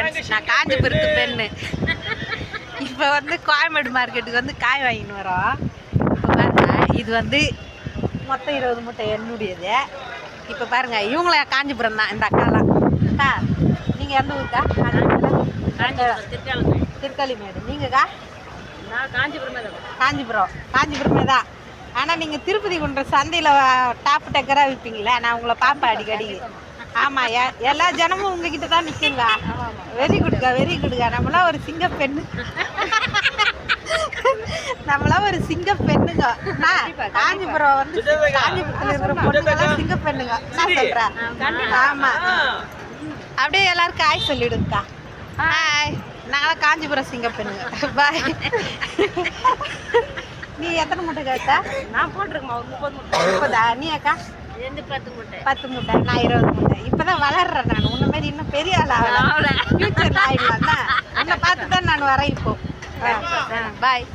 Friends, நான் காஞ்சிபுரத்து பெண்ணு. இப்போ வந்து கோயம்பேடு மார்க்கெட்டுக்கு வந்து காய் வாங்கின்னு வரோம். இப்போ பாருங்கள், இது வந்து மொத்தம் 20 மூட்டை என்னுடையது. இப்போ பாருங்கள், இவங்கள காஞ்சிபுரம் தான் இந்த அக்காலாம். அக்கா, நீங்கள் எந்த ஊருக்கா? காஞ்சிபுரம். திருக்காளிமேடு. நீங்கக்கா? நான் காஞ்சிபுரமே தான். காஞ்சிபுரமே தான். ஆனால் நீங்கள் திருப்பதி குன்ற சந்தையில் டாப் டக்கராக விற்பீங்களே, நான் உங்களை பார்ப்பேன் அடிக்கடி. ஆமாம், எல்லா ஜனமும் உங்ககிட்ட தான் நிற்குங்க. வெரி குட்கா. நம்மளாம் ஒரு சிங்க பெண்ணு. சிங்க பெண்ணுங்க. காஞ்சிபுரம் வந்து காஞ்சிபுரத்தில் இருக்கிற பொண்ணுங்கெல்லாம் சிங்க பெண்ணுங்க. நான் சொல்கிறேன். ஆமாம், அப்படியே எல்லாருக்கும் ஹாய் சொல்லிவிடுங்கக்கா. ஹாய். நாங்களாம் காஞ்சிபுரம் சிங்க பெண்ணுங்க. பாய். நீ எத்தனை மூட்டை கேட்டா? நான் போட்டிருக்கேன் ஒரு 30 மூட்டை. 30. நீ அக்கா? 10 மூட்டை. 10 மூட்டை. நான் 20 மூட்டை. இப்போதான் வளர்றேன் நான். உன்ன மாதிரி இன்னும் பெரிய ஆள் ஆகல. ஃபியூச்சர் ஆகிடலாம் தான். உன்னை பார்த்து தான் நான் வரேன் இப்போ. பாய்.